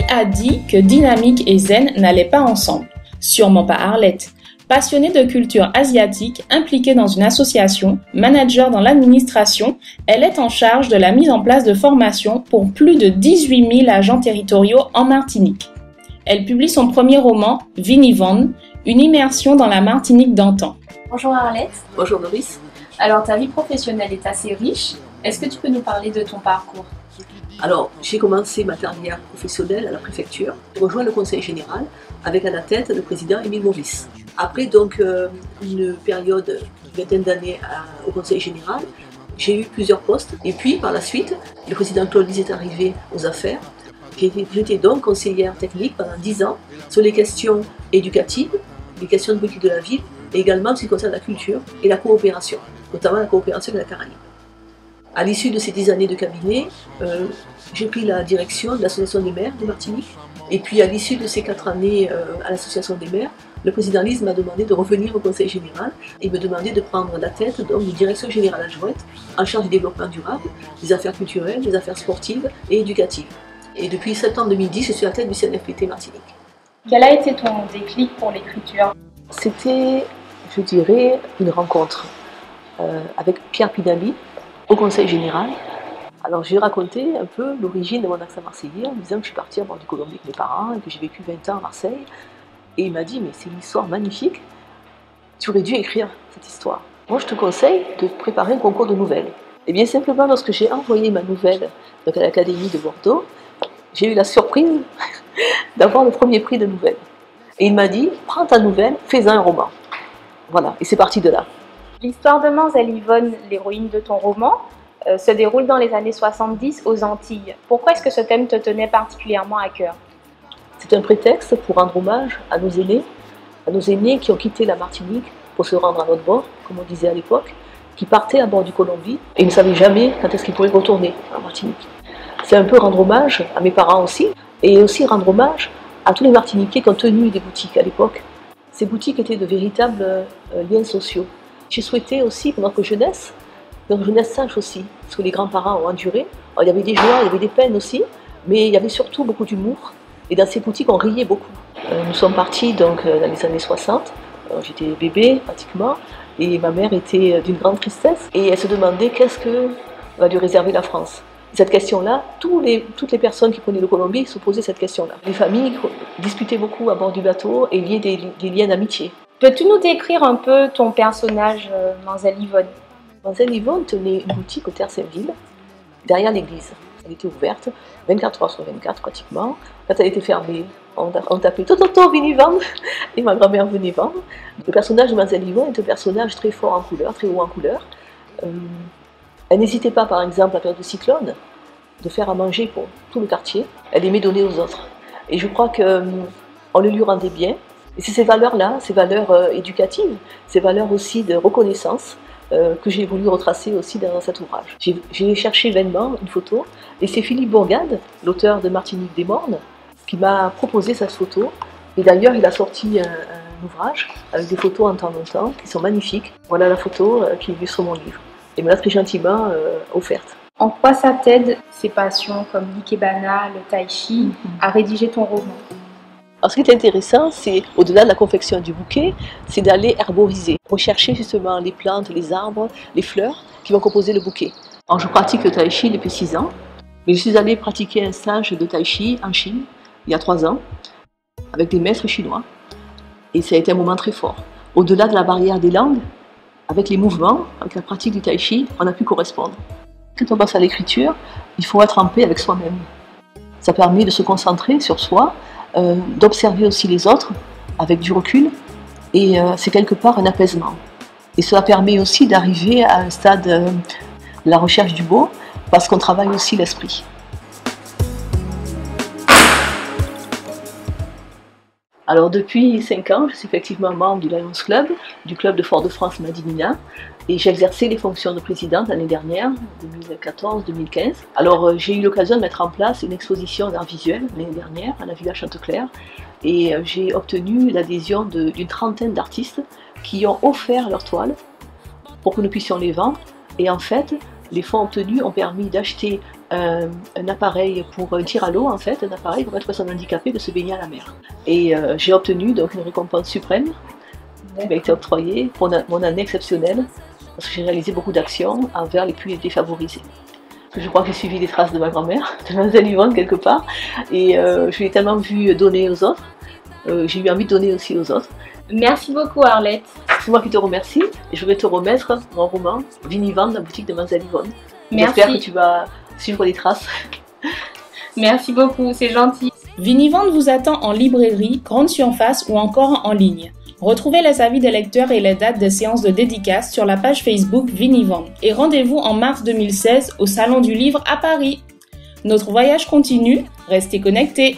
a dit que dynamique et zen n'allaient pas ensemble? Sûrement pas Arlette. Passionnée de culture asiatique, impliquée dans une association, manager dans l'administration, elle est en charge de la mise en place de formations pour plus de 18 000 agents territoriaux en Martinique. Elle publie son premier roman, Vinivon, une immersion dans la Martinique d'antan. Bonjour Arlette. Bonjour Doris. Alors ta vie professionnelle est assez riche. Est-ce que tu peux nous parler de ton parcours? Alors, j'ai commencé ma carrière professionnelle à la préfecture. J'ai rejoint le conseil général avec à la tête le président Émile Maurice. Après donc une période de vingtaine d'années au conseil général, j'ai eu plusieurs postes. Et puis par la suite, le président Claude Lise est arrivé aux affaires. J'étais donc conseillère technique pendant 10 ans sur les questions éducatives, les questions de politique de la ville et également en ce qui concerne la culture et la coopération, notamment la coopération avec la Caraïbe. À l'issue de ces 10 années de cabinet, j'ai pris la direction de l'Association des maires de Martinique. Et puis à l'issue de ces 4 années à l'Association des maires, le président Lise m'a demandé de revenir au conseil général et me demandé de prendre la tête donc, d'une direction générale adjointe en charge du développement durable, des affaires culturelles, des affaires sportives et éducatives. Et depuis septembre 2010, je suis à la tête du CNFPT Martinique. Quel a été ton déclic pour l'écriture? C'était, je dirais, une rencontre avec Pierre Pinali au conseil général. Alors j'ai raconté un peu l'origine de mon accent marseillais en disant que je suis partie à bord du Colombie avec mes parents et que j'ai vécu 20 ans à Marseille. Et il m'a dit, mais c'est une histoire magnifique, tu aurais dû écrire cette histoire. Moi je te conseille de préparer un concours de nouvelles. Et bien simplement lorsque j'ai envoyé ma nouvelle donc à l'Académie de Bordeaux, j'ai eu la surprise d'avoir le premier prix de nouvelles. Et il m'a dit, prends ta nouvelle, fais-en un roman. Voilà, et c'est parti de là. L'histoire de Mamzelle Yvonne, l'héroïne de ton roman, se déroule dans les années 70 aux Antilles. Pourquoi est-ce que ce thème te tenait particulièrement à cœur? C'est un prétexte pour rendre hommage à nos aînés qui ont quitté la Martinique pour se rendre à notre bord, comme on disait à l'époque, qui partaient à bord du Colombie et ne savaient jamais quand est-ce qu'ils pourraient retourner en Martinique. C'est un peu rendre hommage à mes parents aussi, et aussi rendre hommage à tous les Martiniquais qui ont tenu des boutiques à l'époque. Ces boutiques étaient de véritables liens sociaux. J'ai souhaité aussi pour notre jeunesse sage aussi, ce que les grands-parents ont enduré. Alors, il y avait des joies, il y avait des peines aussi, mais il y avait surtout beaucoup d'humour. Et dans ces boutiques, on riait beaucoup. Nous sommes partis donc, dans les années 60, j'étais bébé pratiquement, et ma mère était d'une grande tristesse, et elle se demandait qu'est-ce que va lui réserver la France. Cette question-là, toutes les personnes qui prenaient le Colombie se posaient cette question-là. Les familles discutaient beaucoup à bord du bateau et liaient des liens d'amitié. Peux-tu nous décrire un peu ton personnage, Mamzelle Yvonne? Mamzelle Yvonne tenait une boutique au Terre Saint-Ville, derrière l'église. Elle était ouverte 24 heures sur 24 pratiquement. Quand elle était fermée, on tapait Toto, venez vendre, et ma grand-mère venait vendre. Le personnage de Mamzelle Yvonne est un personnage très fort en couleur, très haut en couleur. Elle n'hésitait pas, par exemple, à période de cyclone, de faire à manger pour tout le quartier. Elle aimait donner aux autres. Et je crois qu'on le lui rendait bien. Et c'est ces valeurs-là, ces valeurs éducatives, ces valeurs aussi de reconnaissance que j'ai voulu retracer aussi dans cet ouvrage. J'ai cherché vainement une photo, et c'est Philippe Bourgade, l'auteur de Martinique des Mornes, qui m'a proposé cette photo. Et d'ailleurs, il a sorti un ouvrage avec des photos en temps longtemps qui sont magnifiques. Voilà la photo qui est vue sur mon livre. Et me l'a très gentiment offerte. En quoi ça t'aide, ces passions comme l'ikebana, le tai chi, à rédiger ton roman? Alors ce qui est intéressant, c'est au-delà de la confection du bouquet, c'est d'aller herboriser, rechercher justement les plantes, les arbres, les fleurs qui vont composer le bouquet. Alors je pratique le tai chi depuis 6 ans, mais je suis allée pratiquer un stage de tai chi en Chine il y a 3 ans, avec des maîtres chinois, et ça a été un moment très fort. Au-delà de la barrière des langues, avec les mouvements, avec la pratique du tai chi, on a pu correspondre. Quand on passe à l'écriture, il faut être en paix avec soi-même. Ça permet de se concentrer sur soi, d'observer aussi les autres avec du recul, et c'est quelque part un apaisement. Et cela permet aussi d'arriver à un stade de la recherche du beau, parce qu'on travaille aussi l'esprit. Alors depuis 5 ans, je suis effectivement membre du Lions Club, du club de Fort-de-France Madinina, et j'ai exercé les fonctions de présidente l'année dernière, 2014-2015. Alors j'ai eu l'occasion de mettre en place une exposition d'art visuel l'année dernière à la Villa Chanteclair, et j'ai obtenu l'adhésion d'une trentaine d'artistes qui ont offert leurs toiles pour que nous puissions les vendre. Et en fait, Les fonds obtenus ont permis d'acheter un appareil pour un tir à l'eau, en fait, un appareil pour permettre aux personnes handicapées de se baigner à la mer. Et j'ai obtenu donc une récompense suprême qui m'a été octroyée pour mon année exceptionnelle, parce que j'ai réalisé beaucoup d'actions envers les plus défavorisés. Je crois que j'ai suivi les traces de ma grand-mère, de Mademoiselle Yvonne quelque part, et je l'ai tellement vu donner aux autres, j'ai eu envie de donner aussi aux autres. Merci beaucoup Arlette. C'est moi qui te remercie, et je vais te remettre mon roman Vinivant dans la boutique de Mademoiselle Yvonne. Merci. J'espère que tu vas suivre les traces. Merci beaucoup, c'est gentil. Vinivant vous attend en librairie, grande surface ou encore en ligne. Retrouvez les avis des lecteurs et les dates des séances de dédicaces sur la page Facebook Vinivant. Et rendez-vous en mars 2016 au Salon du Livre à Paris. Notre voyage continue, restez connectés.